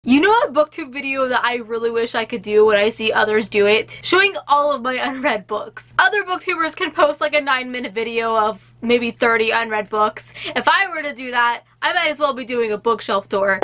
You know a booktube video that I really wish I could do when I see others do it? Showing all of my unread books. Other booktubers can post like a 9-minute video of maybe 30 unread books. If I were to do that, I might as well be doing a bookshelf tour.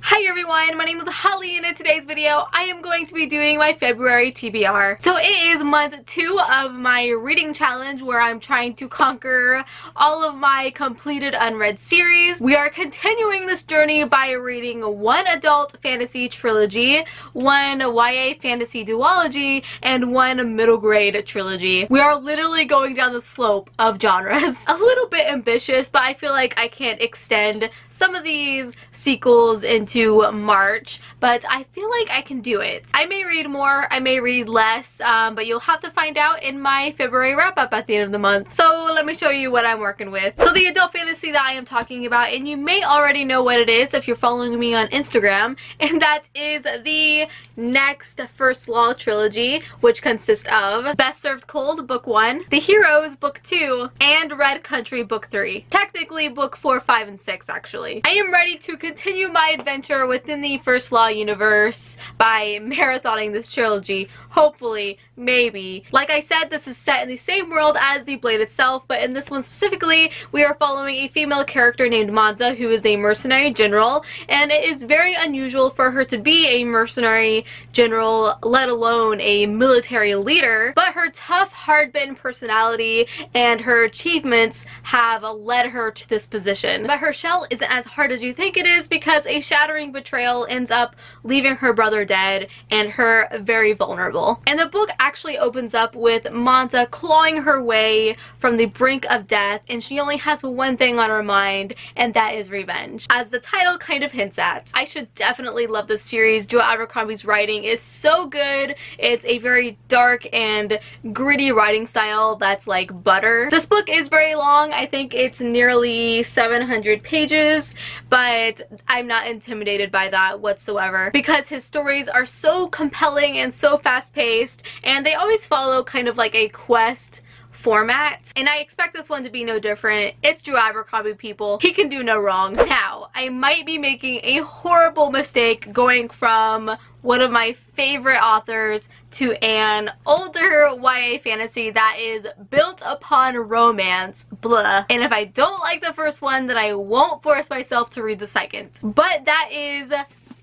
Hi everyone, my name is Holly, and in today's video I am going to be doing my February TBR. So it is month 2 of my reading challenge where I'm trying to conquer all of my completed unread series. We are continuing this journey by reading one adult fantasy trilogy, one YA fantasy duology, and one middle grade trilogy. We are literally going down the slope of genres. A little bit ambitious, but I feel like I can't extend some of these sequels into March, but I feel like I can do it. I may read more, I may read less, but you'll have to find out in my February wrap-up at the end of the month. So let me show you what I'm working with. So the adult fantasy that I am talking about, and you may already know what it is if you're following me on Instagram, and that is the Next First Law trilogy, which consists of Best Served Cold, Book 1, The Heroes, Book 2, and Red Country, Book 3. Technically, Book 4, 5, and 6, actually. I am ready to continue my adventure within the First Law universe by marathoning this trilogy. Hopefully, maybe. Like I said, this is set in the same world as The Blade itself, but in this one specifically, we are following a female character named Manza, who is a mercenary general, and it is very unusual for her to be a mercenary general, let alone a military leader, but her tough, hard-bitten personality and her achievements have led her to this position. But her shell isn't as hard as you think it is, because a shattering betrayal ends up leaving her brother dead and her very vulnerable. And the book actually opens up with Manza clawing her way from the brink of death, and she only has one thing on her mind, and that is revenge, as the title kind of hints at. I should definitely love this series. Joe Abercrombie's writing is so good. It's a very dark and gritty writing style that's like butter. This book is very long. I think it's nearly 700 pages, but I'm not intimidated by that whatsoever, because his stories are so compelling and so fast-paced, and they always follow kind of like a quest format, and I expect this one to be no different. It's Joe Abercrombie, people. He can do no wrong. Now, I might be making a horrible mistake going from one of my favorite authors to an older YA fantasy that is built upon romance, blah. And if I don't like the first one, then I won't force myself to read the second. But that is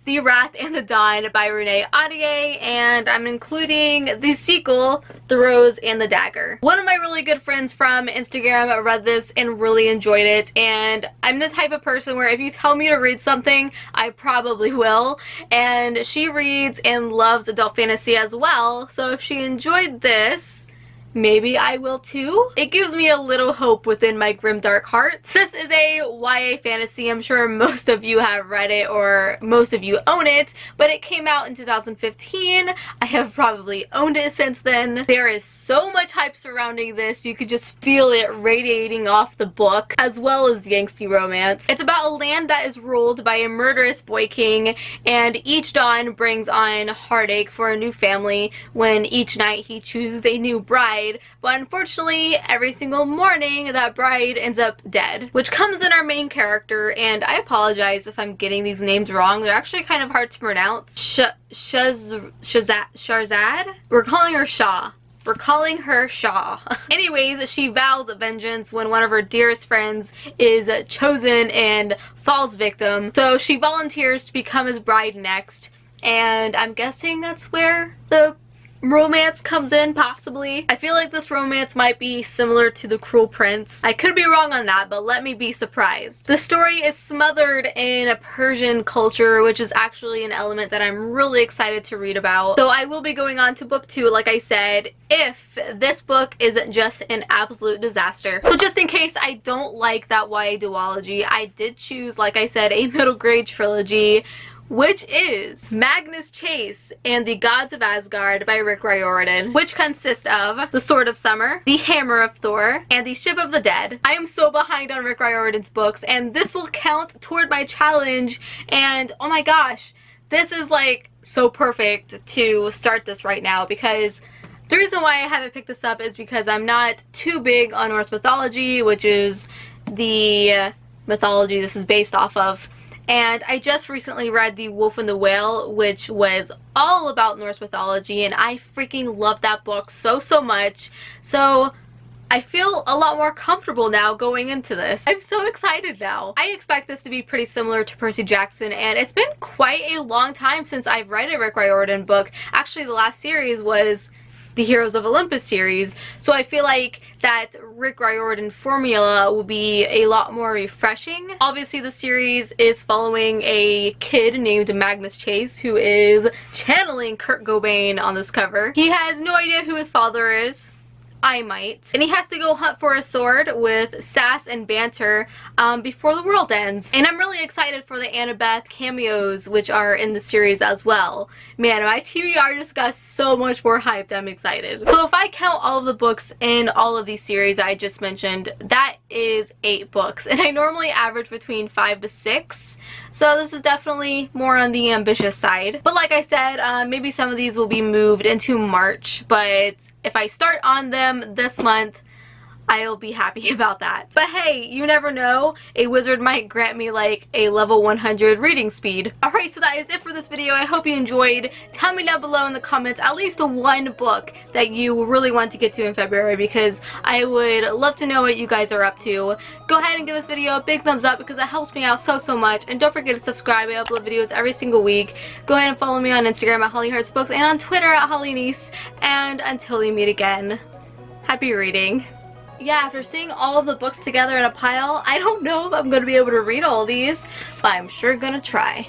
The Wrath and the Dawn by Renee Ahdieh, and I'm including the sequel, The Rose and the Dagger. One of my really good friends from Instagram read this and really enjoyed it, and I'm the type of person where if you tell me to read something, I probably will, and she reads and loves adult fantasy as well, so if she enjoyed this, maybe I will too. It gives me a little hope within my grimdark heart. This is a YA fantasy. I'm sure most of you have read it or most of you own it, but it came out in 2015. I have probably owned it since then. There is so much hype surrounding this. You could just feel it radiating off the book, as well as the angsty romance. It's about a land that is ruled by a murderous boy king, and each dawn brings on heartache for a new family when each night he chooses a new bride. But unfortunately, every single morning that bride ends up dead, which comes in our main character, and I apologize if I'm getting these names wrong. They're actually kind of hard to pronounce. Sharzad? We're calling her Shaw. We're calling her Shaw. Anyways, she vows vengeance when one of her dearest friends is chosen and falls victim. So she volunteers to become his bride next, and I'm guessing that's where the romance comes in, possibly. I feel like this romance might be similar to The Cruel Prince. I could be wrong on that, but let me be surprised. The story is smothered in a Persian culture, which is actually an element that I'm really excited to read about. So I will be going on to book 2, like I said, if this book isn't just an absolute disaster. So just in case I don't like that YA duology, I did choose, like I said, a middle grade trilogy, which is Magnus Chase and the Gods of Asgard by Rick Riordan, which consists of The Sword of Summer, The Hammer of Thor, and The Ship of the Dead. I am so behind on Rick Riordan's books, and this will count toward my challenge, and oh my gosh, this is like so perfect to start this right now, because the reason why I haven't picked this up is because I'm not too big on Norse mythology, which is the mythology this is based off of. And I just recently read The Wolf and the Whale, which was all about Norse mythology, and I freaking love that book so much. So I feel a lot more comfortable now going into this. I'm so excited now. I expect this to be pretty similar to Percy Jackson, and it's been quite a long time since I've read a Rick Riordan book. Actually, the last series was the Heroes of Olympus series, so I feel like that Rick Riordan formula will be a lot more refreshing. Obviously, the series is following a kid named Magnus Chase, who is channeling Kurt Cobain on this cover. He has no idea who his father is. I might. And he has to go hunt for a sword with sass and banter before the world ends. And I'm really excited for the Annabeth cameos, which are in the series as well. Man, my TBR just got so much more hyped. I'm excited. So if I count all of the books in all of these series I just mentioned, that is 8 books. And I normally average between 5 to 6. So this is definitely more on the ambitious side. But like I said, maybe some of these will be moved into March, but if I start on them this month, I'll be happy about that. But hey, you never know. A wizard might grant me like a level 100 reading speed. Alright, so that is it for this video. I hope you enjoyed. Tell me down below in the comments at least one book that you really want to get to in February, because I would love to know what you guys are up to. Go ahead and give this video a big thumbs up because it helps me out so much. And don't forget to subscribe. I upload videos every single week. Go ahead and follow me on Instagram at HollyHeartsBooks and on Twitter at HollyNiece. And until we meet again, happy reading. Yeah, after seeing all of the books together in a pile, I don't know if I'm going to be able to read all these, but I'm sure going to try.